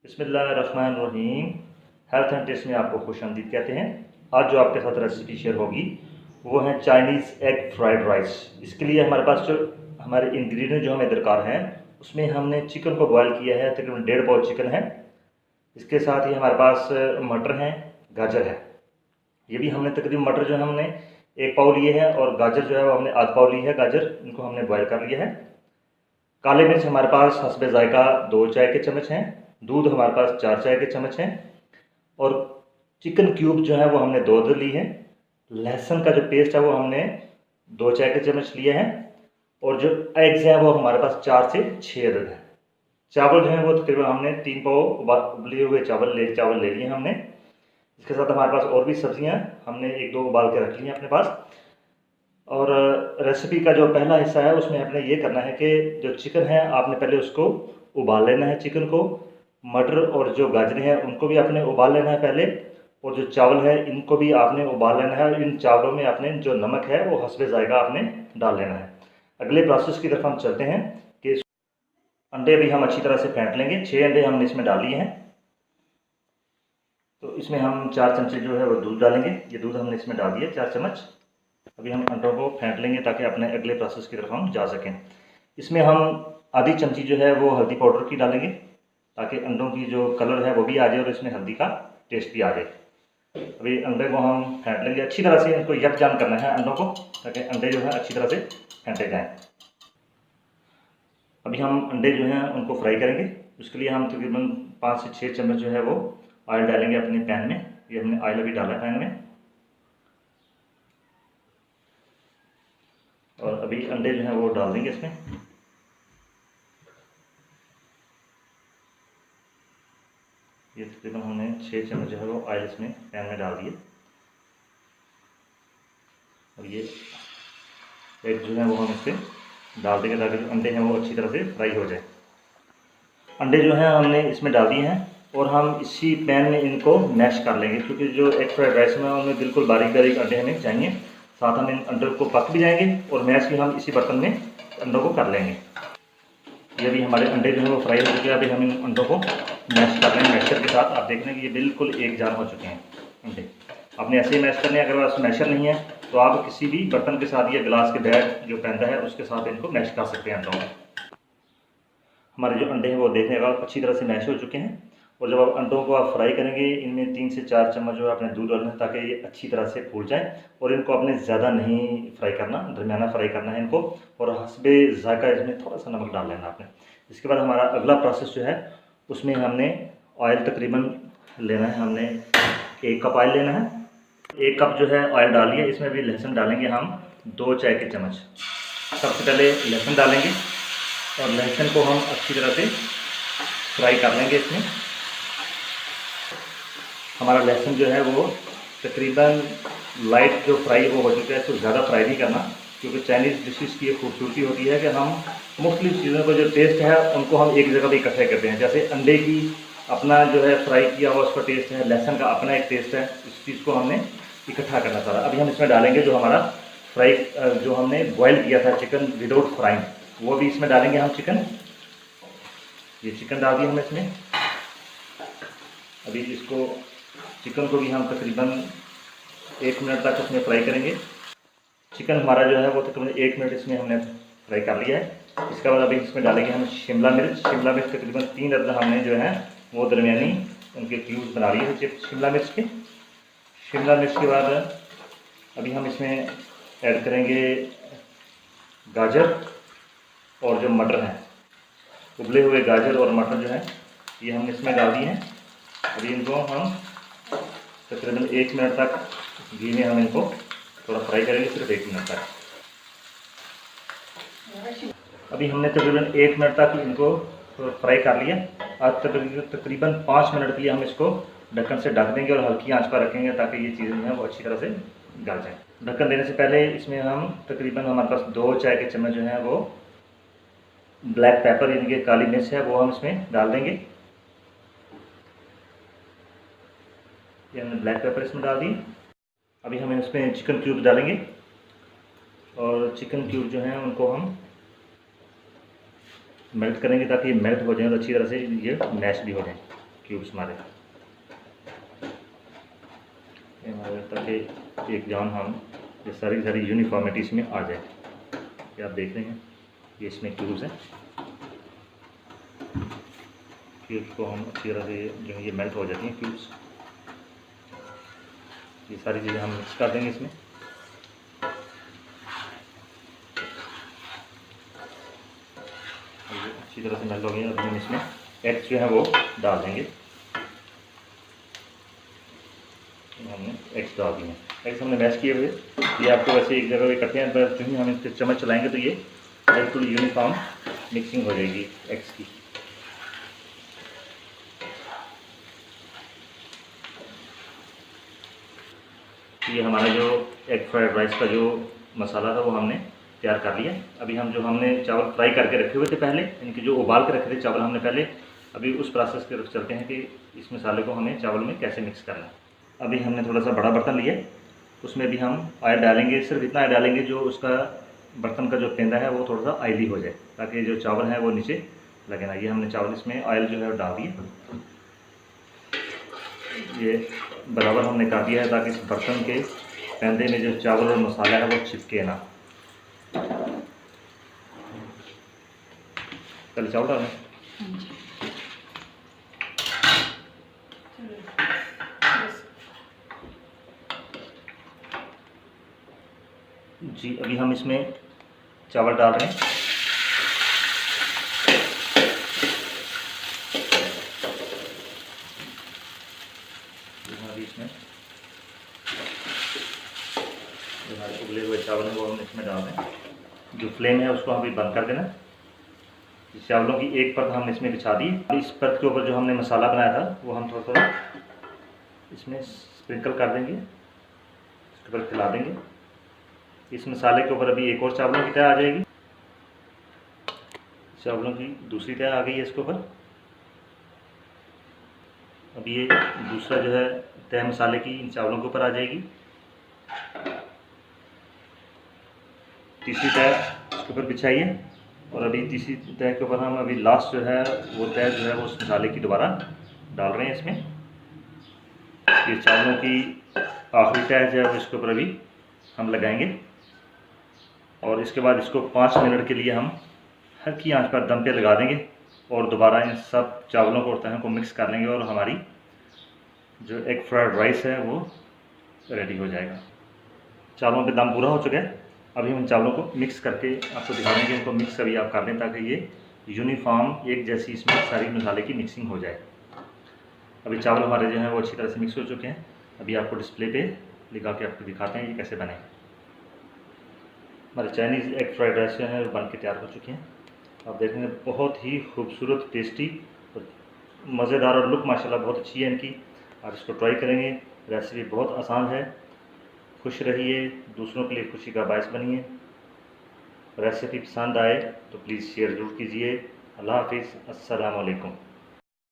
बिस्मिल्लाहिर्रहमानिर्रहीम। Health and test में आपको खुशामदीद कहते हैं। आज जो आपके साथ रेसिपी शेयर होगी वो है चाइनीज़ एग फ्राइड राइस। इसके लिए हमारे पास जो हमारे इंग्रेडिएंट जो हमें दरकार हैं उसमें हमने चिकन को बॉयल किया है, तकरीबन 1.5 पाव चिकन है। इसके साथ ही हमारे पास मटर हैं, गाजर है। ये भी हमने तकरीबन मटर जो है हमने 1 पाव लिए हैं और गाजर जो है वो हमने आधा पाव ली है। गाजर इनको हमने बॉयल कर लिया है। काले मिर्च हमारे पास हस्बे जायका 2 चाय के चम्मच हैं। दूध हमारे पास 4 चाय के चम्मच हैं और चिकन क्यूब जो है वो हमने 2 अदद ली है। लहसुन का जो पेस्ट है वो हमने 2 चाय के चम्मच लिए हैं और जो एग्स हैं वो हमारे पास 4 से 6 अदद हैं। चावल जो है वो तकरीबन हमने 3 पाव उबले हुए चावल ले लिए हमने। इसके साथ हमारे पास और भी सब्जियां हमने 1-2 उबाल के रख ली हैं अपने पास। और रेसिपी का जो पहला हिस्सा है उसमें आपने ये करना है कि जो चिकन है आपने पहले उसको उबाल लेना है। चिकन को, मटर और जो गाजरें हैं उनको भी आपने उबाल लेना है पहले, और जो चावल है इनको भी आपने उबाल लेना है। और इन चावलों में आपने जो नमक है वो हस्बे जायका आपने डाल लेना है। अगले प्रोसेस की तरफ हम चलते हैं कि अंडे भी हम अच्छी तरह से फेंट लेंगे। 6 अंडे हमने इसमें डाल लिए हैं। तो इसमें हम 4 चमचे जो है वो दूध डालेंगे। ये दूध हमने इसमें डाल दिया 4 चम्मच। अभी हम अंडों को फेंट लेंगे ताकि अपने अगले प्रोसेस की तरफ हम जा सकें। इसमें हम आधी चमची जो है वो हल्दी पाउडर की डालेंगे ताकि अंडों की जो कलर है वो भी आ जाए और इसमें हल्दी का टेस्ट भी आ जाए। अभी अंडे को हम फेंट लेंगे। अच्छी तरह से इनको यकजान करना है अंडों को, ताकि अंडे जो है अच्छी तरह से फेंटे जाएँ। अभी हम अंडे जो हैं उनको फ्राई करेंगे। उसके लिए हम तकरीबन 5 से 6 चम्मच जो है वो ऑयल डालेंगे अपने पैन में। ये हमने ऑयल अभी डाला है पैन में। और अभी अंडे जो हैं वो डाल देंगे इसमें। ये तकरीबन हमने 6 चम्मच जो है वो ऑयल इसमें पैन में डाल दिए। और ये एग जो है वो हम इसमें डाल देंगे ताकि जो अंडे हैं वो अच्छी तरह से फ्राई हो जाए। अंडे जो हैं हमने इसमें डाल दिए हैं और हम इसी पैन में इनको मैश कर लेंगे, क्योंकि जो एग फ्राइड राइस में उनमें बिल्कुल बारीक बारीक अंडे हमें चाहिए। साथ हम इन अंडों को पक भी जाएंगे और मैश भी हम इसी बर्तन में अंडों को कर लेंगे। ये भी हमारे अंडे जो है वो फ्राई हो चुके हैं। अभी हम इन अंडों को मैश कर लेंगे मैशर के साथ। आप देख रहे हैं कि ये बिल्कुल एक जान हो चुके हैं अंडे। आपने ऐसे ही मैश करने हैं। अगर पास मैशर नहीं है तो आप किसी भी बर्तन के साथ या गिलास के बैग जो पैंदा है उसके साथ इनको मैश कर सकते हैं अंडों को। हमारे जो अंडे हैं वो देखने का अच्छी तरह से मैश हो चुके हैं। और जब आप अंडों को आप फ्राई करेंगे इनमें 3 से 4 चम्मच जो है अपने दूध डालना है ताकि ये अच्छी तरह से फूल जाए। और इनको आपने ज़्यादा नहीं फ्राई करना, दरमियाना फ्राई करना है इनको। और हस्बे जायका इसमें थोड़ा सा नमक डाल लेना आपने। इसके बाद हमारा अगला प्रोसेस जो है उसमें हमने ऑयल तकरीबन लेना है। हमने 1 कप ऑयल लेना है। 1 कप जो है ऑयल डालिए। इसमें भी लहसुन डालेंगे हम 2 चाय के चम्मच। सबसे पहले लहसुन डालेंगे और लहसुन को हम अच्छी तरह से फ्राई कर लेंगे इसमें। हमारा लहसुन जो है वो तकरीबन लाइट जो फ्राई वो हो चुका है। इसको ज़्यादा फ्राई नहीं करना, क्योंकि चाइनीज़ डिशेस की एक खूबसूरती होती है कि हम मुख्तलिफ़ चीज़ों का जो टेस्ट है उनको हम एक जगह पे इकट्ठे करते हैं। जैसे अंडे की अपना जो है फ्राई किया हुआ उसका टेस्ट है, लहसुन का अपना एक टेस्ट है। इस चीज़ को हमने इकट्ठा करना सारा। अभी हम इसमें डालेंगे जो हमारा फ्राई जो हमने बॉयल किया था चिकन विदाउट फ्राइंग, वो भी इसमें डालेंगे हम चिकन। ये चिकन डाल दिया हमने इसमें। अभी इसको चिकन को भी हम तकरीबन 1 मिनट तक इसमें फ्राई करेंगे। चिकन हमारा जो है वो तकरीबन 1 मिनट इसमें हमने फ्राई कर लिया है। इसके बाद अभी इसमें डालेंगे हम शिमला मिर्च। शिमला मिर्च तकरीबन 3 अदद हमने जो है वो दरमियानी उनके क्यूब्स बना लिए थे शिमला मिर्च के। शिमला मिर्च के बाद अभी हम इसमें ऐड करेंगे गाजर और जो मटर हैं, उबले हुए गाजर और मटर जो है ये हमने इसमें डाल दिए हैं। अभी इनको हम तकरीबन 1 मिनट तक घी में हम इनको थोड़ा फ्राई करेंगे, सिर्फ 1 मिनट तक। अभी हमने तकरीबन 1 मिनट तक इनको फ्राई कर लिया। आज तकरीबन 5 मिनट के लिए हम इसको ढक्कन से ढक देंगे और हल्की आंच पर रखेंगे ताकि ये चीज़ें जो हैं वो अच्छी तरह से गल जाएँ। ढक्कन देने से पहले इसमें हम तकरीबन हमारे पास 2 चाय के चम्मच जो हैं वो ब्लैक पेपर यानी कि काली मिर्च है वो हम इसमें डाल देंगे। ये हमने ब्लैक पेपर इसमें डाल दी। अभी हम इसमें चिकन क्यूब डालेंगे और चिकन क्यूब जो हैं उनको हम मेल्ट करेंगे ताकि ये मेल्ट हो जाए और अच्छी तरह से ये मैश भी हो जाए। क्यूब्स हमारे, ताकि एक जान हम ये सारी यूनिफॉर्मिटी इसमें आ जाए। ये आप देख रहे हैं, ये इसमें क्यूब्स हैं। क्यूब्स को हम अच्छी तरह से जो है ये मेल्ट हो जाती हैं क्यूब्स। ये सारी चीज़ें हम मिक्स कर देंगे इसमें। अच्छी तरह से मेल्ट हो गई। अभी हम इसमें एग्स जो है वो डाल देंगे। हमने एग्स डाल दिए हैं। एग्स हमने मैश किए हुए, ये आपको वैसे एक जगह इकट्ठे हैं, पर जो ही हम इस पर चम्मच चलाएंगे तो ये बिल्कुल यूनिफॉर्म मिक्सिंग हो जाएगी एग्स की। ये हमारा जो एग फ्राइड राइस का जो मसाला था वो हमने तैयार कर लिया। अभी हम जो हमने चावल फ्राई करके रखे हुए थे पहले, इनके जो उबाल के रखे थे चावल हमने पहले, अभी उस प्रोसेस की तरफ चलते हैं कि इस मसाले को हमें चावल में कैसे मिक्स करना है। अभी हमने थोड़ा सा बड़ा बर्तन लिया, उसमें भी हम ऑयल डालेंगे। सिर्फ इतना ऑयल डालेंगे जो उसका बर्तन का जो पेंदा है वो थोड़ा सा ऑयली हो जाए, ताकि जो चावल है वो नीचे लगे ना। ये हमने चावल इसमें ऑयल जो है वो डाल दिए। ये बराबर हमने कर दिया है ताकि इस बर्तन के पेंदे में जो चावल और मसाला है वो चिपके ना। पहले चावल डालें। जी अभी हम इसमें चावल डाल रहे हैं। अभी इसमें जो हमारे उबले हुए चावल हैं वो हम इसमें डाल रहे हैं। जो फ्लेम है उसको अभी बंद कर देना। चावलों की एक परत हमने इसमें बिछा दी। इस परत के ऊपर जो हमने मसाला बनाया था वो हम थोड़ा थोड़ा इसमें स्प्रिंकल कर देंगे, इसके ऊपर खिला देंगे। इस मसाले के ऊपर अभी एक और चावलों की तय आ जाएगी। चावलों की दूसरी तय आ गई है इसके ऊपर। अब ये दूसरा जो है तय मसाले की इन चावलों के ऊपर आ जाएगी। तीसरी तय इसके ऊपर बिछाइए, और अभी तीसरी तय के ऊपर हम अभी लास्ट जो है वो तय जो है वो उस मसाले की दोबारा डाल रहे हैं इसमें। ये चावलों की आखिरी तय जो है वो इसके ऊपर अभी हम लगाएंगे, और इसके बाद इसको 5 मिनट के लिए हम हल्की आंच पर दम पे लगा देंगे, और दोबारा इन सब चावलों को और तहों को मिक्स कर लेंगे, और हमारी जो एग फ्राइड राइस है वो रेडी हो जाएगा। चावलों पे दम पूरा हो चुका है। अभी हम चावलों को मिक्स करके आपको दिखा देंगे। इनको मिक्स अभी आप कर लें ताकि ये यूनिफॉर्म एक जैसी इसमें सारी मसाले की मिक्सिंग हो जाए। अभी चावल हमारे जो हैं वो अच्छी तरह से मिक्स हो चुके हैं। अभी आपको डिस्प्ले पे लगा के आपको दिखाते हैं ये कैसे बने। हमारे चाइनीज़ एग फ्राइड राइस जो है वो बन के तैयार हो चुके हैं। आप देखेंगे बहुत ही खूबसूरत, टेस्टी और मज़ेदार, और लुक माशाल्लाह बहुत अच्छी है इनकी। आप इसको ट्राई करेंगे। रेसिपी बहुत आसान है। खुश रहिए, दूसरों के लिए खुशी का बायस बनिए। रेसिपी पसंद आए तो प्लीज़ शेयर ज़रूर कीजिए। अल्लाह हाफिज़, अस्सलाम वालेकुम।